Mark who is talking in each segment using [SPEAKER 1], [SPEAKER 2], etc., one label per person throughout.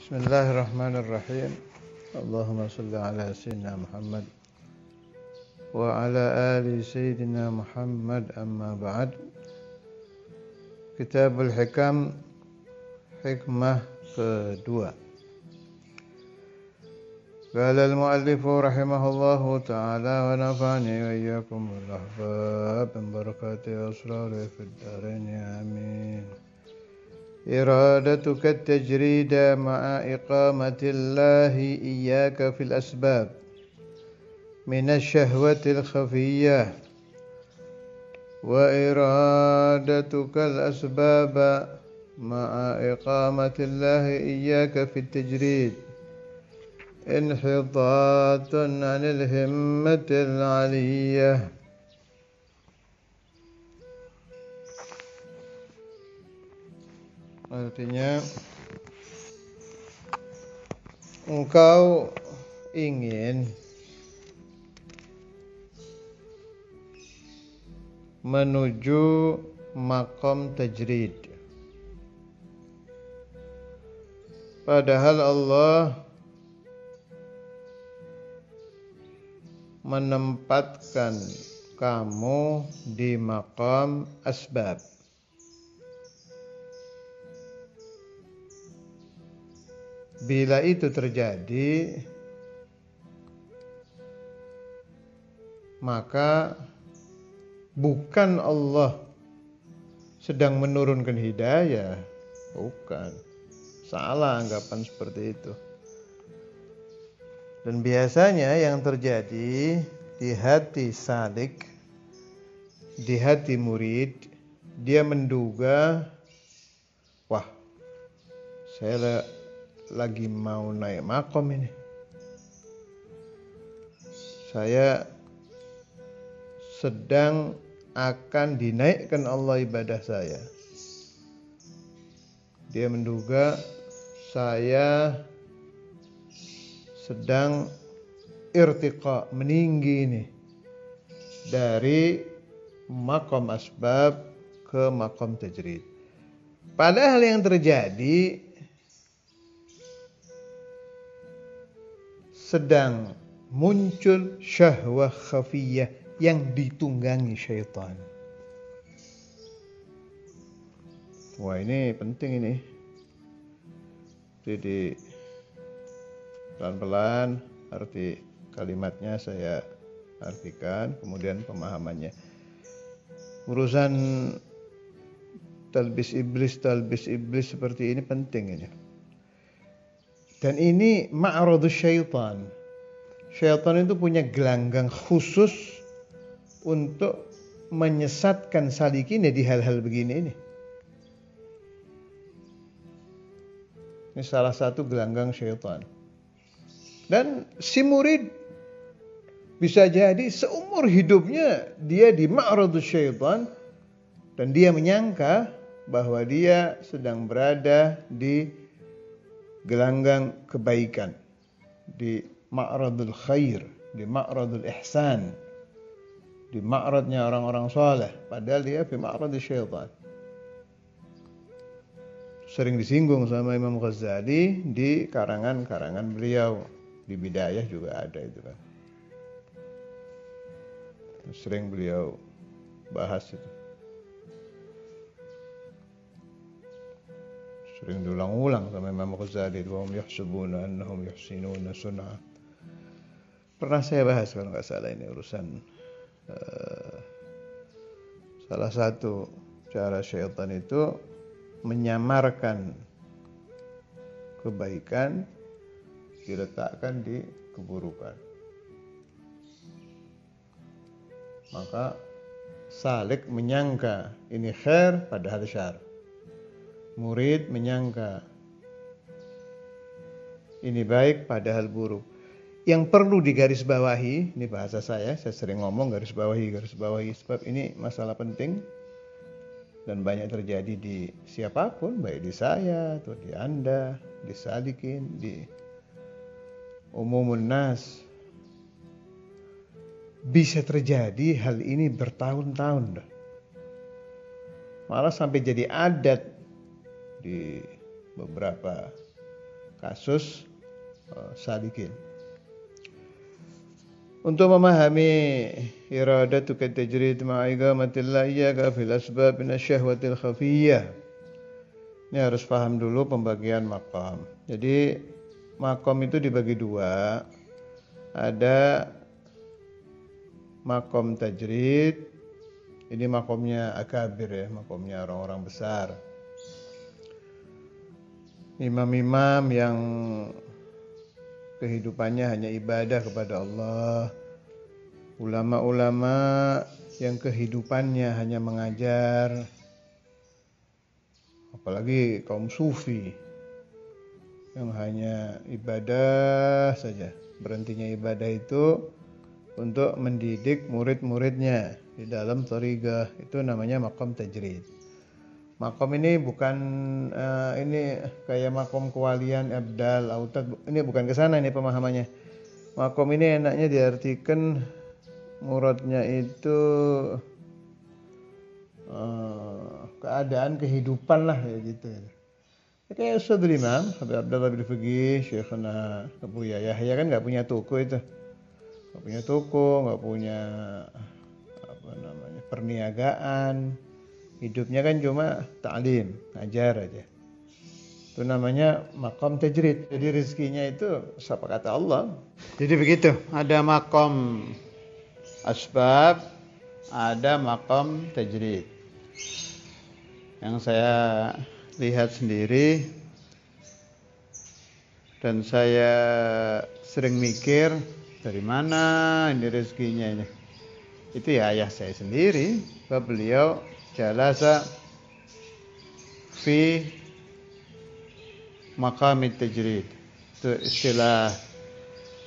[SPEAKER 1] Bismillahirrahmanirrahim. Allahumma salli ala sayyidina Muhammad wa ala ali sayyidina Muhammad, amma ba'd. Kitabul Hikam, hikmah kedua. Qala al-muallifu rahimahullahu ta'ala wa nafa'ani wa iyyakum bil ahbab min barakati asrari fid darain, amin. إرادتك التجريد مع إقامة الله إياك في الأسباب من الشهوة الخفية، وإرادتك الأسباب مع إقامة الله إياك في التجريد انحطاط عن الهمة العلية. Artinya, engkau ingin menuju maqam tajrid, padahal Allah menempatkan kamu di maqam asbab. Bila itu terjadi, maka bukan Allah sedang menurunkan hidayah, bukan. Salah anggapan seperti itu. Dan biasanya yang terjadi di hati salik, di hati murid, dia menduga, wah, saya lagi mau naik makom ini. Saya sedang akan dinaikkan Allah ibadah saya. Dia menduga saya sedang irtiqa, meninggi ini, dari makom asbab ke makom tajrid. Padahal yang terjadi sedang muncul syahwah khafiyah yang ditunggangi syaitan. Wah, ini penting ini. Jadi pelan-pelan arti kalimatnya saya artikan, kemudian pemahamannya. Urusan talbis iblis seperti ini penting ini. Dan ini ma'radus syaitan. Syaitan itu punya gelanggang khusus untuk menyesatkan salikinnya di hal-hal begini ini. Ini salah satu gelanggang syaitan. Dan si murid bisa jadi seumur hidupnya dia di ma'radus syaitan, dan dia menyangka bahwa dia sedang berada di gelanggang kebaikan, di ma'radul khair, di ma'radul ihsan, di ma'radnya orang-orang saleh, padahal dia di ma'radul syaitan. Sering disinggung sama Imam Ghazali di karangan-karangan beliau, di Bidayah juga ada itu kan. Sering beliau bahas itu. Sering diulang-ulang sama Imam Ghazali, wa hum yahsubuna annahum yuhsinuna sun'a. Pernah saya bahas kalau nggak salah ini urusan salah satu cara syaitan itu menyamarkan kebaikan, diletakkan di keburukan. Maka salik menyangka ini khair padahal syar. Murid menyangka ini baik padahal buruk. Yang perlu digarisbawahi, ini bahasa saya sering ngomong garis bawahi, sebab ini masalah penting dan banyak terjadi di siapapun, baik di saya atau di Anda, di salikin, di umumun nas. Bisa terjadi hal ini bertahun-tahun. Malah sampai jadi adat di beberapa kasus salikin. Untuk memahami iradatu tajrid ma'igamatillah iyyaka fil asbab minasyahwatil khafiyyah. Ini harus paham dulu pembagian maqam. Jadi maqam itu dibagi dua. Ada maqam tajrid. Ini maqamnya akabir ya, maqamnya orang-orang besar. Imam-imam yang kehidupannya hanya ibadah kepada Allah, ulama-ulama yang kehidupannya hanya mengajar, apalagi kaum sufi yang hanya ibadah saja, berhentinya ibadah itu untuk mendidik murid-muridnya di dalam thariqah, itu namanya maqam tajrid. Makom ini bukan ini kayak makom kewalian, abdal, autad. Ini bukan ke sana ini pemahamannya. Makom ini enaknya diartikan muradnya itu keadaan kehidupan lah ya gitu. Kayak Ustadzul Imam Habib Abdullah bin Fiqih, Syekhna Abu Yahya kan nggak punya toko itu, nggak punya toko, nggak punya apa namanya perniagaan. Hidupnya kan cuma ta'lim, ngajar aja. Itu namanya maqam tajrid. Jadi rezekinya itu siapa kata Allah. Jadi begitu, ada maqam asbab, ada maqam tajrid. Yang saya lihat sendiri dan saya sering mikir dari mana ini rezekinya ini. Itu ya ayah saya sendiri, sebab beliau jalasa fi maqamit tajrid. Itu istilah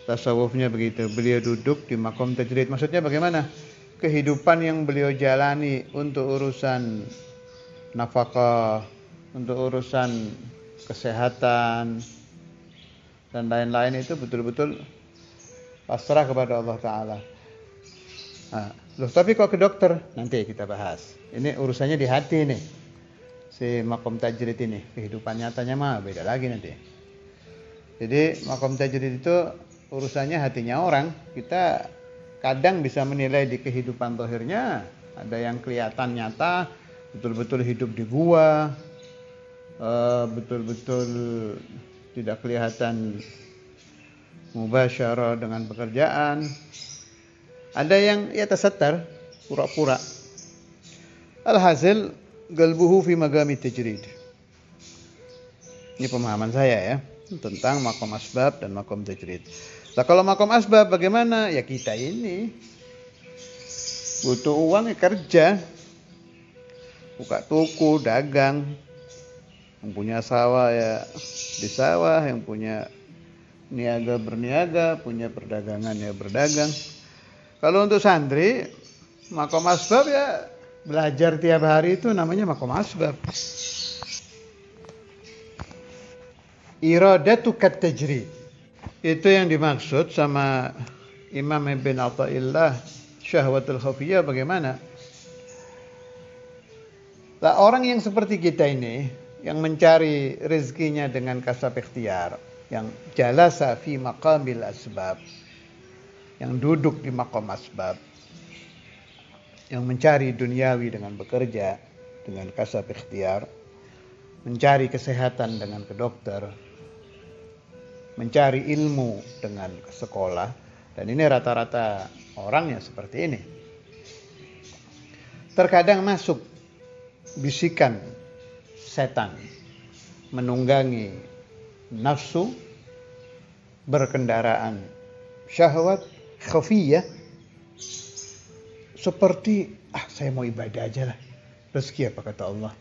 [SPEAKER 1] tasawufnya begitu. Beliau duduk di maqam tajrid. Maksudnya bagaimana? Kehidupan yang beliau jalani untuk urusan nafkah, untuk urusan kesehatan dan lain-lain itu betul-betul pasrah kepada Allah Ta'ala. Nah, loh, tapi kok ke dokter? Nanti kita bahas. Ini urusannya di hati nih. Si maqam tajrid ini. Kehidupan nyatanya mah beda lagi nanti. Jadi maqam tajrid itu urusannya hatinya orang. Kita kadang bisa menilai di kehidupan zahirnya. Ada yang kelihatan nyata. Betul-betul hidup di gua. Betul-betul tidak kelihatan mubasyarah dengan pekerjaan. Ada yang ya tasatar, pura-pura. Alhasil qalbuhu fi maqami tajrid. Ini pemahaman saya ya tentang maqam asbab dan maqam tajrid. Nah, kalau maqam asbab bagaimana? Ya kita ini butuh uang ya kerja. Buka toko, dagang. Yang punya sawah ya di sawah, yang punya niaga berniaga, punya perdagangan ya berdagang. Kalau untuk santri, maqam asbab ya belajar tiap hari itu namanya maqam asbab. Iradatu kat tajrid. Itu yang dimaksud sama Imam Ibn Athaillah syahwatul khafiyah bagaimana? Lah orang yang seperti kita ini yang mencari rezekinya dengan kasab ikhtiar, yang jalasa fi maqamil asbab, yang duduk di maqam asbab, yang mencari duniawi dengan bekerja, dengan kasab ikhtiar, mencari kesehatan dengan ke dokter, mencari ilmu dengan ke sekolah, dan ini rata-rata orang yang seperti ini. Terkadang masuk bisikan setan menunggangi nafsu, berkendaraan syahwat khafiyah, seperti saya mau ibadah aja lah, rezeki apa kata Allah.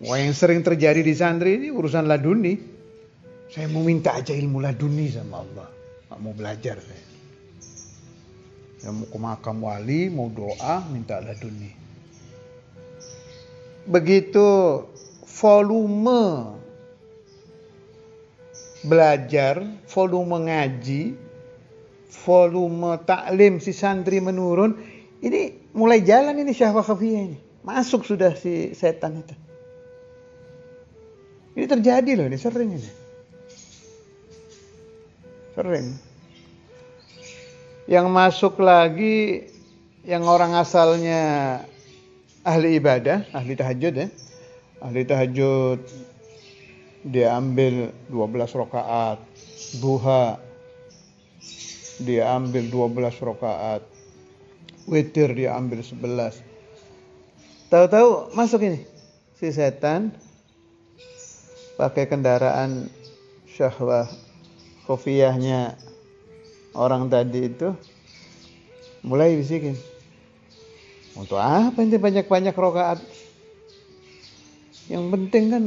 [SPEAKER 1] Wah, yang sering terjadi di santri ini urusan laduni. Saya mau minta aja ilmu laduni sama Allah, nggak mau belajar saya. Saya mau ke makam wali, mau doa, minta laduni. Begitu volume belajar, volume ngaji, volume taklim si santri menurun, ini mulai jalan ini syahwat khafiyah ini. Masuk sudah si setan itu. Ini terjadi loh, ini sering ini. Sering. Yang masuk lagi yang orang asalnya ahli ibadah, ahli tahajud ya. Ahli tahajud dia ambil 12 rakaat, duha dia ambil 12 rakaat, witir dia ambil 11. Tahu-tahu masuk ini si setan pakai kendaraan syahwah khofiyahnya orang tadi itu mulai bisikin. Untuk apa ini banyak-banyak rakaat? Yang penting kan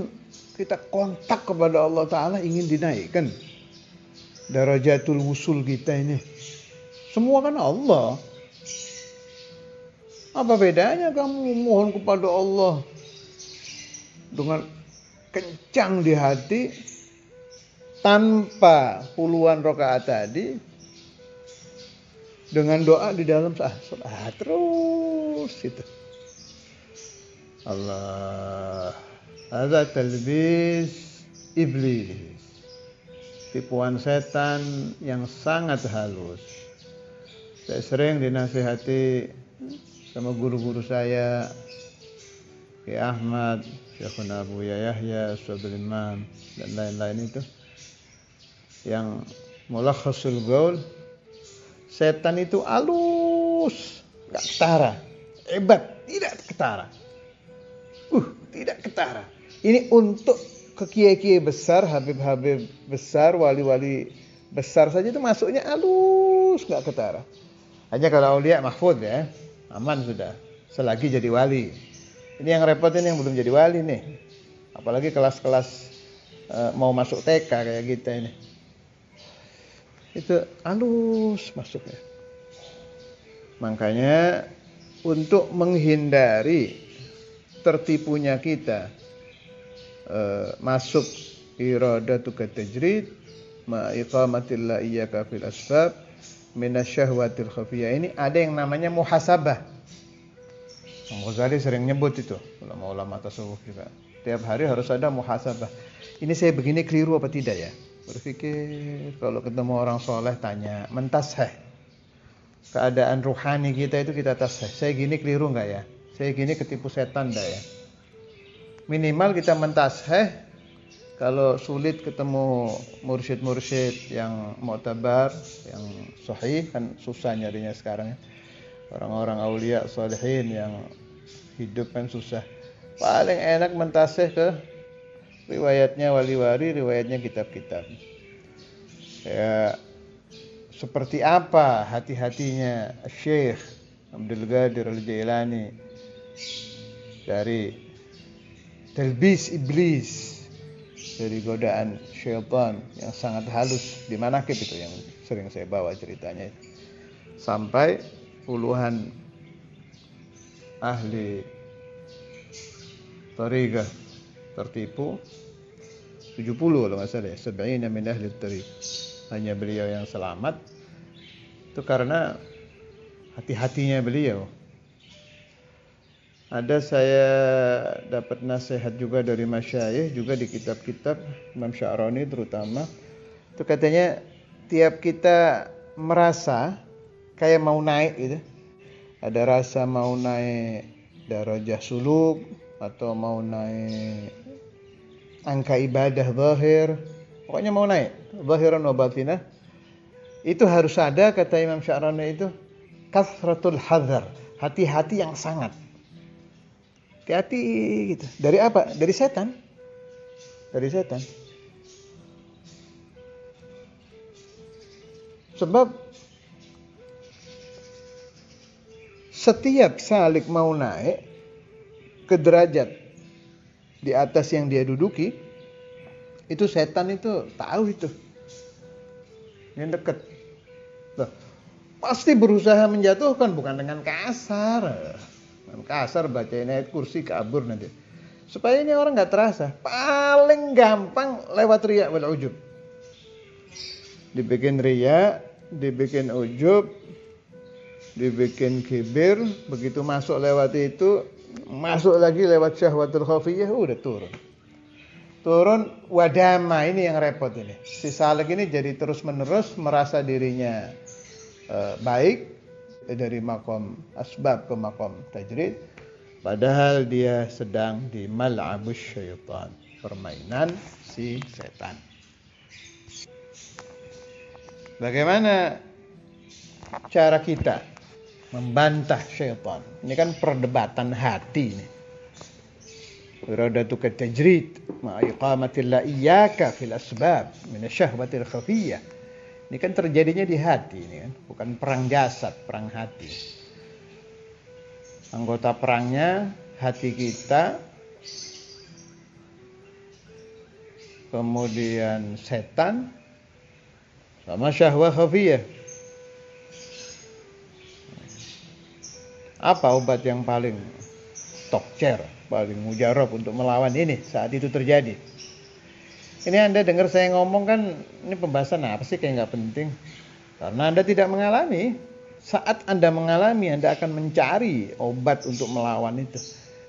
[SPEAKER 1] kita kontak kepada Allah Ta'ala, ingin dinaikkan darajatul wusul kita ini. Semua kan Allah. Apa bedanya kamu mohon kepada Allah dengan kencang di hati tanpa puluhan rakaat tadi, dengan doa di dalam salat terus itu. Allah, ada talbis iblis, tipuan setan yang sangat halus. Saya sering dinasihati sama guru-guru saya, Ki Ahmad, Syekhuna Abu Yahya, Syabul Imam, dan lain-lain itu, yang mulakhasul gaul, setan itu halus, gak ketara, hebat, tidak ketara. Tidak ketara. Ini untuk ke kiai-kiai besar, habib-habib besar, wali-wali besar saja itu masuknya halus, gak ketara. Hanya kalau aulia mahfud ya, aman sudah, selagi jadi wali. Ini yang repot ini yang belum jadi wali nih. Apalagi kelas-kelas mau masuk TK kayak kita ini. Itu halus masuknya. Makanya untuk menghindari tertipunya kita masuk iradatu tajrid ma iqamatillah iyyaka fil asbab minasyahwatil khafiyah, ini ada yang namanya muhasabah. Ghazali sering nyebut itu, ulama-ulama tasawuf juga. Tiap hari harus ada muhasabah. Ini saya begini keliru apa tidak ya? Berpikir, kalau ketemu orang soleh tanya, mentasheh keadaan ruhani kita itu, kita tasheh. Saya gini keliru enggak ya? Saya gini ketipu setan enggak ya? Minimal kita mentasheh. Kalau sulit ketemu mursyid-mursyid yang mu'tabar, yang sahih, kan susah nyarinya sekarang ya. Orang-orang aulia salihin yang hidup kan susah. Paling enak mentasheh ke riwayatnya wali-wali, riwayatnya kitab-kitab. Ya, seperti apa hati-hatinya Syekh Abdul Qadir Al-Jailani dari talbis iblis, dari godaan syaitan yang sangat halus di manakib itu yang sering saya bawa ceritanya, sampai puluhan ahli thariqah tertipu, 70 kalau nggak salah ya, 70 min ahli thariq. Hanya beliau yang selamat. Itu karena hati-hatinya beliau. Ada saya dapat nasihat juga dari masyayikh, juga di kitab-kitab Imam Sya'rani terutama. Itu katanya tiap kita merasa kayak mau naik gitu. Ada rasa mau naik darajah suluk atau mau naik angka ibadah zahir. Pokoknya mau naik zahiran wa batinah. Itu harus ada, kata Imam Sya'rani itu, kasratul hadar, hati-hati yang sangat. Hati-hati gitu. Dari apa? Dari setan. Dari setan. Sebab setiap salik mau naik ke derajat di atas yang dia duduki, itu setan itu tahu itu. Yang dekat. Loh, pasti berusaha menjatuhkan, bukan dengan kasar. Dengan kasar bacain ayat kursi kabur nanti. Supaya ini orang enggak terasa. Paling gampang lewat riya wal ujub. Dibikin riya, dibikin ujub, dibikin kibir, begitu masuk lewat itu, masuk lagi lewat syahwatul khafiyah, udah turun. turun wadama, ini yang repot ini. Si salik ini jadi terus-menerus merasa dirinya baik dari makom asbab ke makom tajrid, padahal dia sedang di mal'abus syaitan, permainan si setan. Bagaimana cara kita membantah syaitan? Ini kan perdebatan hati ini. Iradatuka tajrid ma'a iqamatillah iyyaka fil asbab min asyahwatil khafiyah. Ini kan terjadinya di hati ini kan, bukan perang jasad, perang hati. Anggota perangnya hati kita, kemudian setan, sama syahwah khafiyah. Apa obat yang paling tokcer, paling mujarab untuk melawan ini saat itu terjadi? Ini Anda dengar saya ngomong kan, ini pembahasan apa sih kayak nggak penting. Karena Anda tidak mengalami. Saat Anda mengalami, Anda akan mencari obat untuk melawan itu.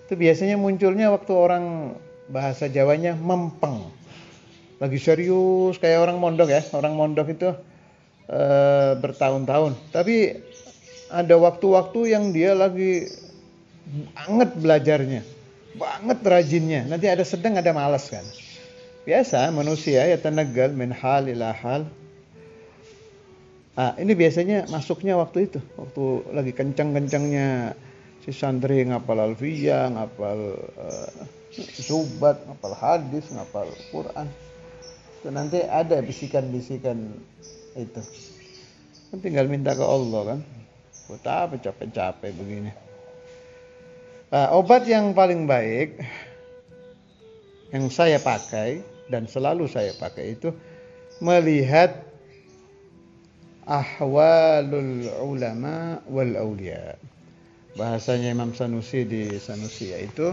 [SPEAKER 1] Itu biasanya munculnya waktu orang, bahasa Jawanya mempeng. Lagi serius kayak orang mondok ya. Orang mondok itu bertahun-tahun. Tapi ada waktu-waktu yang dia lagi banget belajarnya, banget rajinnya. Nanti ada sedang, ada malas kan. Biasa manusia ya tanagal min hal ila hal. Ini biasanya masuknya waktu itu, waktu lagi kencang-kencangnya si santri ngapal alfiyah, ngapal zubat, ngapal hadis, ngapal Quran. Itu nanti ada bisikan-bisikan itu. Kan tinggal minta ke Allah kan. Betapa capek-capek begini. Obat yang paling baik yang saya pakai dan selalu saya pakai itu melihat ahwalul ulama wal auliya. Bahasanya Imam Sanusi di Sanusi yaitu,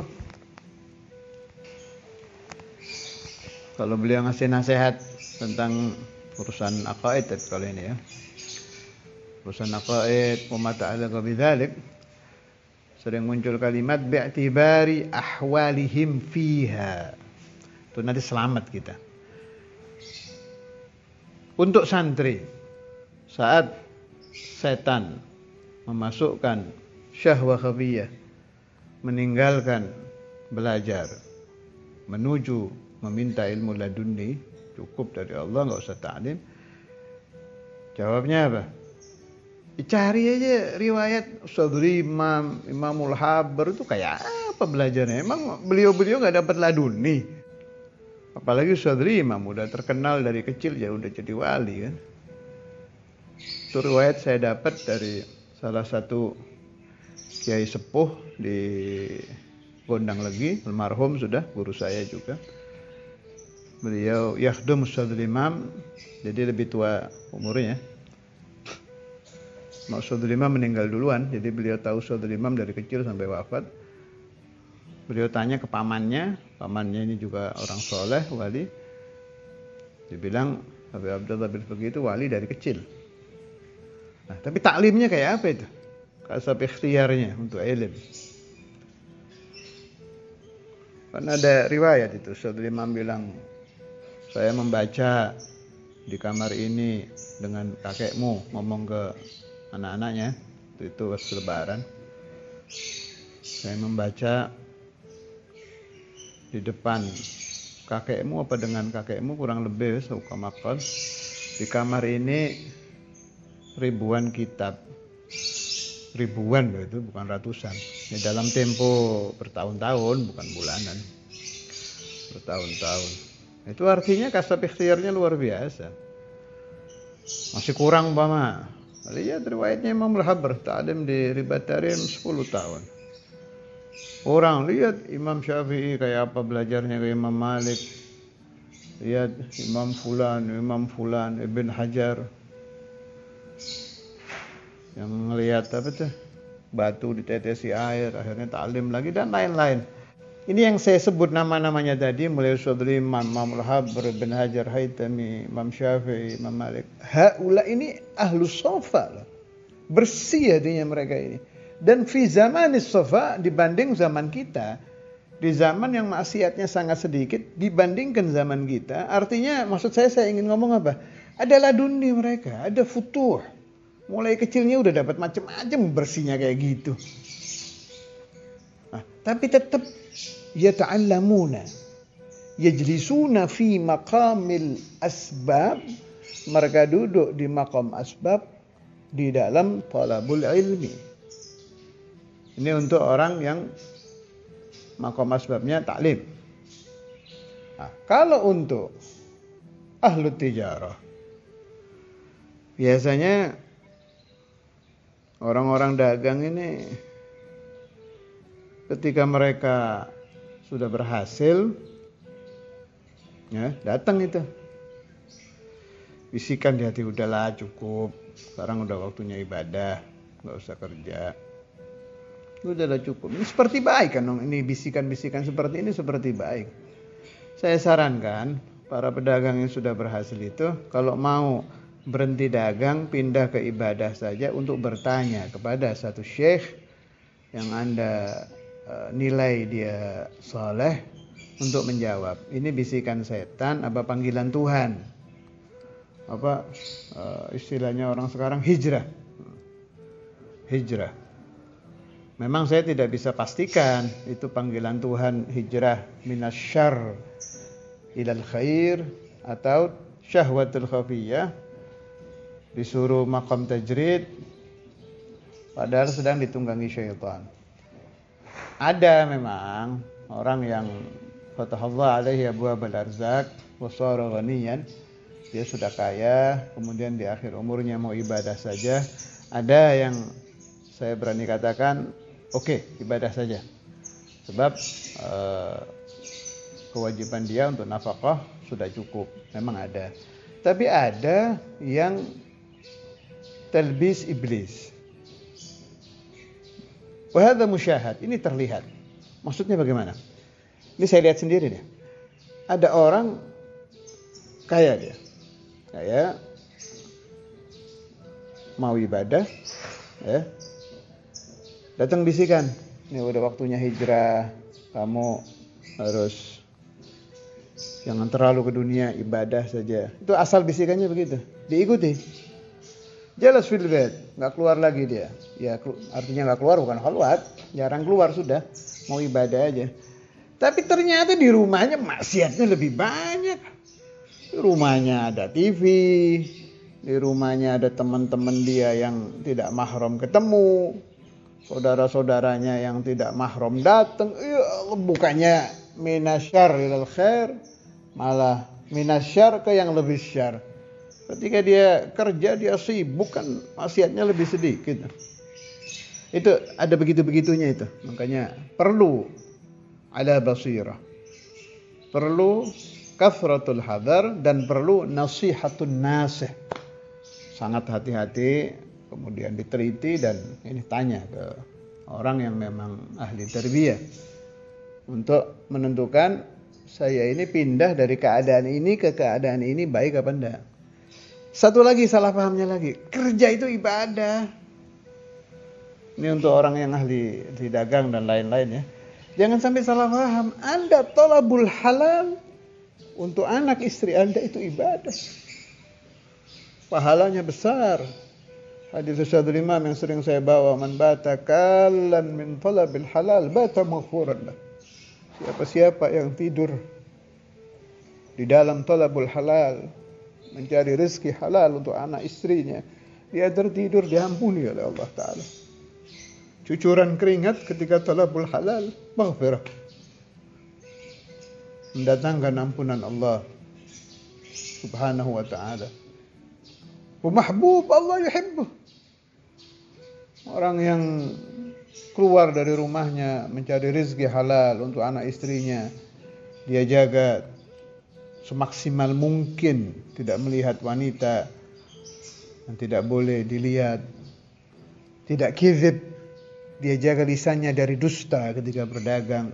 [SPEAKER 1] kalau beliau ngasih nasihat tentang urusan aqaid kali ini ya. Urusan aqaid wa ma ta'alaqa bidzalik, sering muncul kalimat bi'tibari ahwalihim fiha. Itu nanti selamat kita. Untuk santri, saat setan memasukkan syahwah khafiyah, meninggalkan belajar, menuju meminta ilmu laduni, cukup dari Allah, nggak usah ta'lim. Jawabnya apa? Cari aja riwayat Ustadz Imam, Imamul Habar itu kayak apa belajarnya? Emang beliau-beliau nggak dapat laduni? Apalagi Ustadz Imam udah terkenal dari kecil ya udah jadi wali kan. Itu riwayat saya dapat dari salah satu kiai sepuh di Gondang Legi, almarhum sudah, guru saya juga. Beliau yakhdum Ustadz Imam, jadi lebih tua umurnya. Ustadz Imam meninggal duluan, jadi beliau tahu Ustadz Imam dari kecil sampai wafat. Beliau tanya ke pamannya ini juga orang soleh, wali. Dibilang Habib Abdullah bin Faqih itu wali dari kecil. Nah, tapi taklimnya kayak apa itu? Kasab ikhtiarnya untuk ilmu. Karena ada riwayat itu, Ustadz Imam bilang, saya membaca di kamar ini dengan kakekmu, ngomong ke anak-anaknya, itu waktu lebaran. Saya membaca di depan kakekmu apa dengan kakekmu kurang lebih seukamakon. Di kamar ini ribuan kitab. Ribuan itu bukan ratusan. Ini dalam tempo bertahun-tahun, bukan bulanan. Bertahun-tahun. Itu artinya kasab ikhtiarnya luar biasa. Masih kurang umpama. Lihat riwayatnya Imam Al-Habar, ta'lim di Ribatarim 10 tahun. Orang lihat Imam Syafi'i kayak apa belajarnya ke Imam Malik. Lihat Imam Fulan, Ibn Hajar. Yang ngelihat apa tuh? Batu ditetesi air, akhirnya ta'lim lagi dan lain-lain. Ini yang saya sebut nama-namanya tadi, mulai Ustadz Imam Al-Habar, Ibn Hajar, Haytami, Imam Syafi'i, Imam Malik. Haula ini ahlus sofa. Bersih hatinya mereka ini. Dan fi zamanis sofa dibanding zaman kita, di zaman yang maksiatnya sangat sedikit dibandingkan zaman kita. Artinya maksud saya ingin ngomong apa? Ada laduni mereka, ada futuh. Mulai kecilnya udah dapat macam-macam bersihnya kayak gitu. Nah, tapi tetap yata'allamuna, yajlisuna fi maqamil asbab. Mereka duduk di maqam asbab di dalam talabul ilmi. Ini untuk orang yang maqam asbabnya taklim. Nah, kalau untuk ahlu tijarah, biasanya orang-orang dagang ini ketika mereka sudah berhasil, ya datang itu. Bisikan di hati, udahlah cukup. Sekarang udah waktunya ibadah, nggak usah kerja. Udahlah cukup. Ini seperti baik kan dong. Ini bisikan-bisikan seperti ini seperti baik. Saya sarankan para pedagang yang sudah berhasil itu, kalau mau berhenti dagang, pindah ke ibadah saja untuk bertanya kepada satu syekh yang Anda nilai dia soleh untuk menjawab. Ini bisikan setan apa panggilan Tuhan? Apa istilahnya orang sekarang hijrah. Hijrah. Memang saya tidak bisa pastikan itu panggilan Tuhan hijrah minasyarr ilal khair atau syahwatul khafiyah, disuruh maqam tajrid padahal sedang ditunggangi syaitan. Ada memang orang yang fatahallahu alaihi abwaabal arzaq wa shara ghaniyan, dia sudah kaya, kemudian di akhir umurnya mau ibadah saja. Ada yang saya berani katakan oke, ibadah saja. Sebab kewajiban dia untuk nafkah sudah cukup. Memang ada. Tapi ada yang talbis iblis. Wa hadza musyahad. Ini terlihat. Maksudnya bagaimana? Ini saya lihat sendiri deh. Ada orang kaya dia. Kaya mau ibadah, ya. Datang bisikan, ini udah waktunya hijrah, kamu harus jangan terlalu ke dunia, ibadah saja. Itu asal bisikannya begitu, diikuti. Jelas fil bait, nggak keluar lagi dia. Ya artinya nggak keluar bukan khalwat, jarang keluar sudah, mau ibadah aja. Tapi ternyata di rumahnya maksiatnya lebih banyak. Di rumahnya ada TV, di rumahnya ada teman-teman dia yang tidak mahram ketemu. Saudara-saudaranya yang tidak mahram datang, ya bukannya minasyar ilal khair, malah minasyar ke yang lebih syar. Ketika dia kerja dia sibuk kan maksiatnya lebih sedikit. Itu ada begitu-begitunya itu. Makanya perlu ala basirah. Perlu kathratul hadar dan perlu nasihatun nasih. Sangat hati-hati, kemudian diteliti dan ini tanya ke orang yang memang ahli tarbiyah untuk menentukan saya ini pindah dari keadaan ini ke keadaan ini baik apa enggak. Satu lagi salah pahamnya lagi, kerja itu ibadah. Ini untuk orang yang ahli dagang dan lain-lain ya. Jangan sampai salah paham. Anda thalabul halal untuk anak istri Anda itu ibadah. Pahalanya besar. Hadis Syahidul Imam yang sering saya bawa, man bata kallan min talabil halal bata maghfuran lah. Siapa-siapa yang tidur di dalam talabul halal, mencari rezeki halal untuk anak istrinya, dia tertidur diampuni oleh Allah Ta'ala. Cucuran keringat ketika talabul halal, maghfirah, mendatangkan ampunan Allah Subhanahu wa Ta'ala. Wa mahbub Allah yuhibbuh. Orang yang keluar dari rumahnya mencari rezeki halal untuk anak istrinya, dia jaga semaksimal mungkin tidak melihat wanita yang tidak boleh dilihat, tidak kizib, dia jaga lisannya dari dusta ketika berdagang,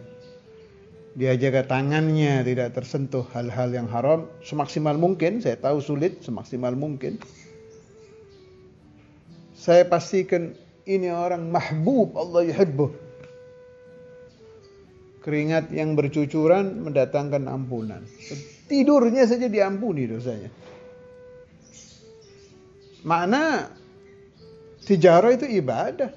[SPEAKER 1] dia jaga tangannya tidak tersentuh hal-hal yang haram semaksimal mungkin. Saya tahu sulit, semaksimal mungkin. Saya pastikan ini orang mahbub Allah yuhibbuh.
[SPEAKER 2] Keringat yang bercucuran mendatangkan ampunan. Tidurnya saja diampuni dosanya. Makna tijarah itu ibadah.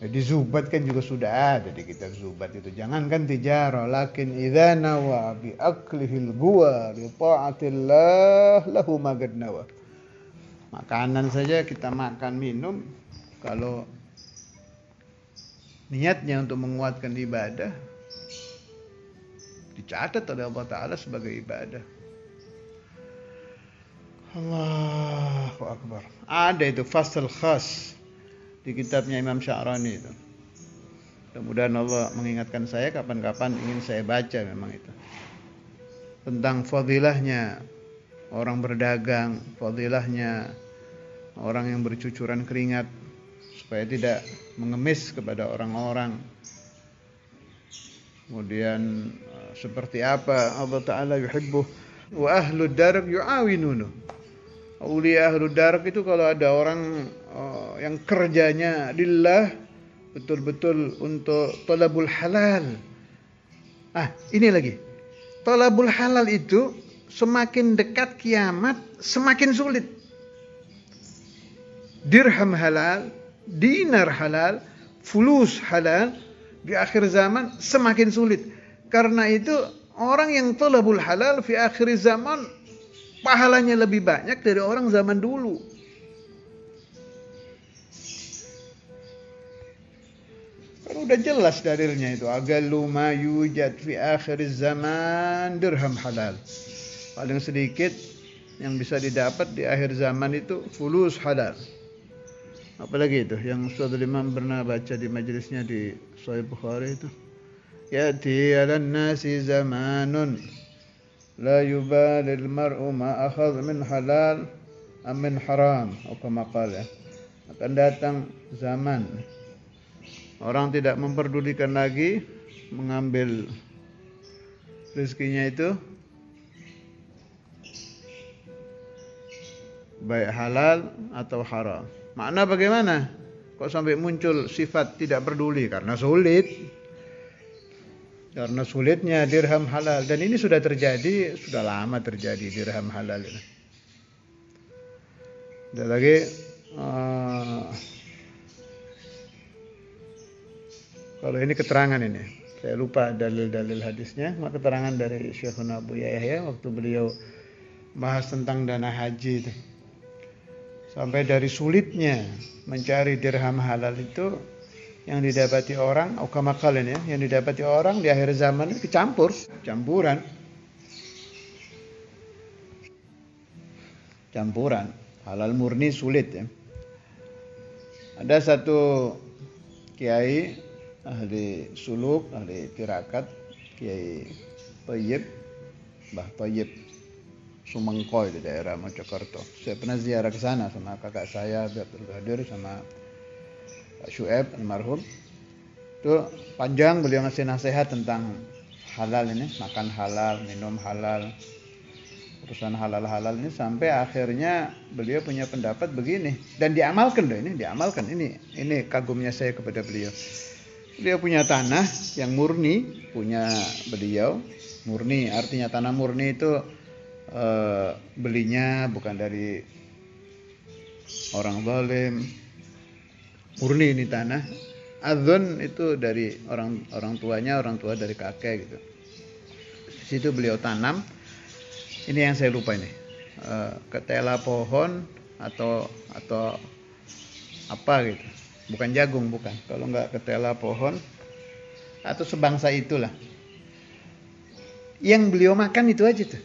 [SPEAKER 2] Jadi zubat kan juga sudah ada di kitab zubat itu. Jangankan tijarah, lakin idza nawa bi aklihil guwa li ta'atillah lahu magad nawa. Makanan saja kita makan minum kalau niatnya untuk menguatkan ibadah dicatat oleh Allah Ta'ala sebagai ibadah. Allahu Akbar. Ada itu fasal khas di kitabnya Imam Sya'rani itu. Mudah-mudahan Allah mengingatkan saya kapan-kapan ingin saya baca memang itu. Tentang fadilahnya orang berdagang, fadilahnya orang yang bercucuran keringat supaya tidak mengemis kepada orang-orang. Kemudian seperti apa Allah Ta'ala yuhibbu wa ahlu darb yu'awinunu. Aulia ahlu darb itu kalau ada orang yang kerjanya lillah, betul-betul untuk talabul halal. Ini lagi. Talabul halal itu semakin dekat kiamat semakin sulit. Dirham halal, dinar halal, fulus halal di akhir zaman semakin sulit. Karena itu orang yang talabul halal di akhir zaman pahalanya lebih banyak dari orang zaman dulu. Kan udah jelas dalilnya itu. Agallu ma yujad fi akhir zaman dirham halal. Paling sedikit yang bisa didapat di akhir zaman itu fulus halal. Apalagi itu yang Ustaz Imam pernah baca di majelisnya di Sahih Bukhari itu. Ya'ti 'alan nasi zamanun la yubalil mar'u ma akhadh min halal am min haram atau kama qala. Akan datang zaman orang tidak memperdulikan lagi mengambil rezekinya itu baik halal atau haram. Makna bagaimana? Kok sampai muncul sifat tidak peduli? Karena sulit. Karena sulitnya dirham halal. Dan ini sudah terjadi, sudah lama terjadi dirham halal ini. Ada lagi kalau ini keterangan ini. Saya lupa dalil-dalil hadisnya. Keterangan dari Syekhuna Abu Yahya waktu beliau bahas tentang dana haji itu. Sampai dari sulitnya mencari dirham halal itu yang didapati orang, kamakalin ya, yang didapati orang di akhir zaman itu campuran, halal murni sulit ya. Ada satu kiai ahli suluk, ahli tirakat, Kiai Thayyib, Mbah Thayyib Sumengkoy di daerah Mojokerto. Saya pernah ziarah ke sana sama kakak saya Abdul Qadir sama Pak Syuaib almarhum. Itu panjang beliau ngasih nasihat tentang halal ini, makan halal, minum halal, urusan halal-halal ini sampai akhirnya beliau punya pendapat begini dan diamalkan loh ini, diamalkan. Ini kagumnya saya kepada beliau. Beliau punya tanah yang murni, punya beliau murni, artinya tanah murni itu belinya bukan dari orang zalim. Murni ini tanah. Adzon itu dari orang tuanya, orang tua dari kakek gitu. Di situ beliau tanam. Ini yang saya lupa ini. Ketela pohon atau apa gitu. Bukan jagung, bukan. Kalau enggak ketela pohon atau sebangsa itulah. Yang beliau makan itu aja tuh.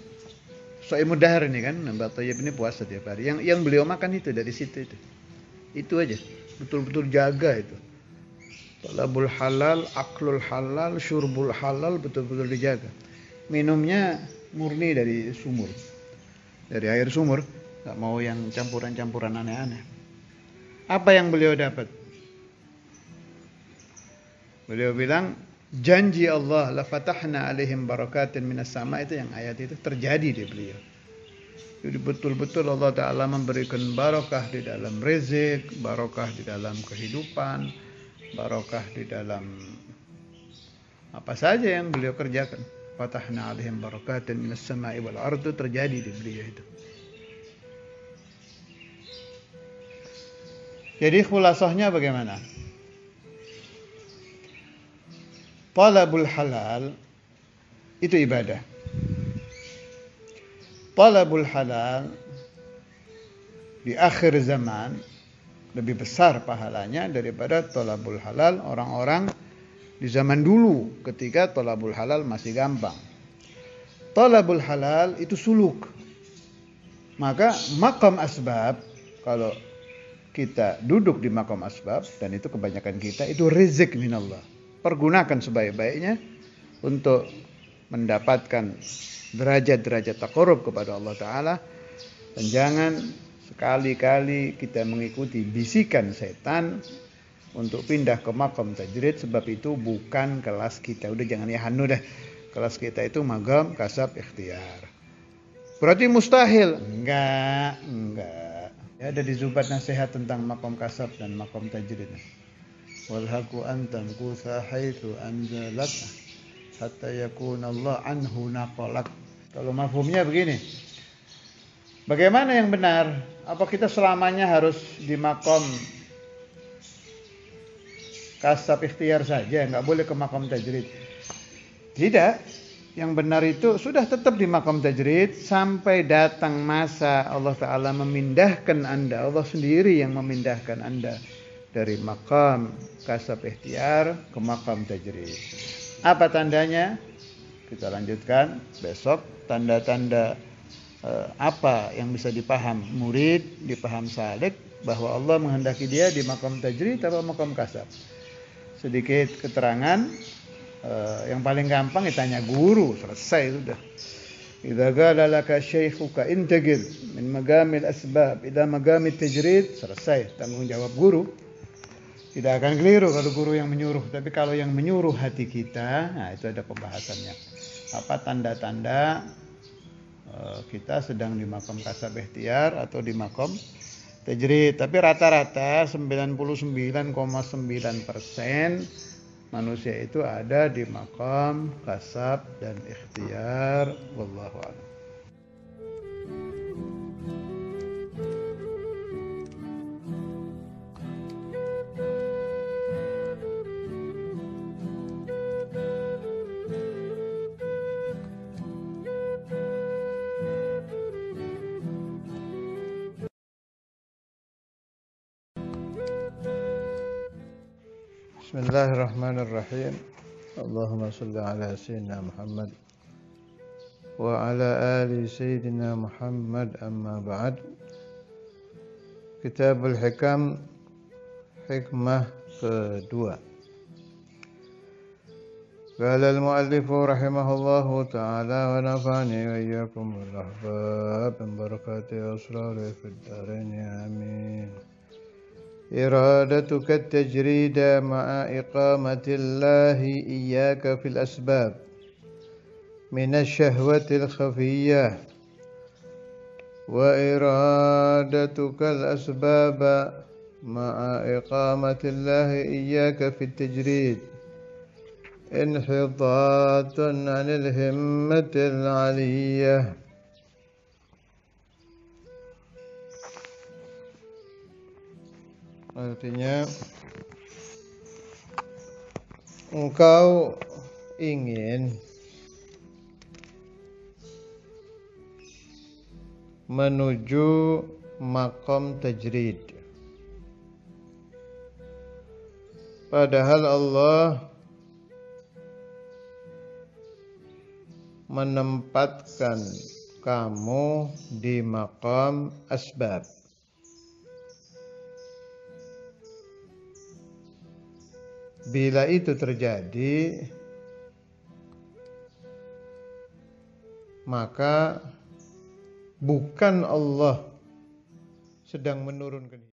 [SPEAKER 2] So'imud dahar ini kan, Mbak Thayyib ini puasa tiap hari. Yang beliau makan itu dari situ itu. Itu aja. Betul-betul jaga itu. Talabul halal, aklul halal, syurbul halal betul-betul dijaga. Minumnya murni dari sumur. Dari air sumur. Gak mau yang campuran-campuran aneh-aneh. Apa yang beliau dapat? Beliau bilang, janji Allah la fatahna alaihim barakatin minas sama, itu yang ayat itu terjadi di beliau. Jadi betul-betul Allah Ta'ala memberikan barokah di dalam rezeki, barokah di dalam kehidupan, barokah di dalam Apa saja yang beliau kerjakan. Fatahna alaihim barakatin minas sama'i wal ardu, terjadi di beliau itu. Jadi khulasahnya bagaimana? Talabul halal itu ibadah. Talabul halal di akhir zaman lebih besar pahalanya daripada talabul halal orang-orang di zaman dulu ketika talabul halal masih gampang. Talabul halal itu suluk. Maka maqam asbab, kalau kita duduk di maqam asbab, dan itu kebanyakan kita, itu rizq minallah. Pergunakan sebaik-baiknya untuk mendapatkan derajat-derajat taqarrub kepada Allah Ta'ala. Dan jangan sekali-kali kita mengikuti bisikan setan untuk pindah ke maqam tajrid, sebab itu bukan kelas kita. Udah jangan ya hanu dah. Kelas kita itu maqam kasab ikhtiar. Berarti mustahil? Enggak. Ya, ada di Zubat nasihat tentang maqam kasab dan maqam tajrid. Wal haqu antam kusa haitsu anzalak hatta yakuna Allah anhu naqalak. Kalau mafhumnya begini. Bagaimana yang benar? Apa kita selamanya harus di maqam kasab ikhtiar saja, enggak boleh ke maqam tajrid? Tidak. Yang benar itu sudah tetap di maqam tajrid sampai datang masa Allah Ta'ala memindahkan Anda. Allah sendiri yang memindahkan Anda dari maqam kasab ikhtiar ke maqam tajrid. Apa tandanya? Kita lanjutkan besok. Tanda-tanda apa yang bisa dipaham murid, dipaham salik, bahwa Allah menghendaki dia di maqam tajrid atau maqam kasab. Sedikit keterangan. Yang paling gampang ditanya guru, selesai sudah. Idza qala laka syaikhuka intaqil min magamil asbab ila magamit tajrid, selesai, tanggung jawab guru. Tidak akan keliru kalau guru yang menyuruh, tapi kalau yang menyuruh hati kita, nah itu ada pembahasannya. Apa tanda-tanda kita sedang di maqam kasab ikhtiar atau di maqam tajrid? Tapi rata-rata 99,9% manusia itu ada di maqam kasab dan ikhtiar. Wallahu a'lam.
[SPEAKER 1] Bismillahirrahmanirrahim. Allahumma salli ala sayyidina Muhammad wa ala ali sayyidina Muhammad, amma ba'd. Kitabul Hikam, hikmah kedua. Qala al-muallifu rahimahullahu ta'ala wa nafa'ani wa iyyakum bil ahbab min barakati asrari fid darain, amin. إرادتك التجريد مع إقامة الله إياك في الأسباب من الشهوة الخفية، وإرادتك الأسباب مع إقامة الله إياك في التجريد انحطاط عن الهمة العلية. Artinya, engkau ingin menuju maqam tajrid, padahal Allah menempatkan kamu di maqam asbab. Bila itu terjadi, maka bukan Allah sedang menurunkan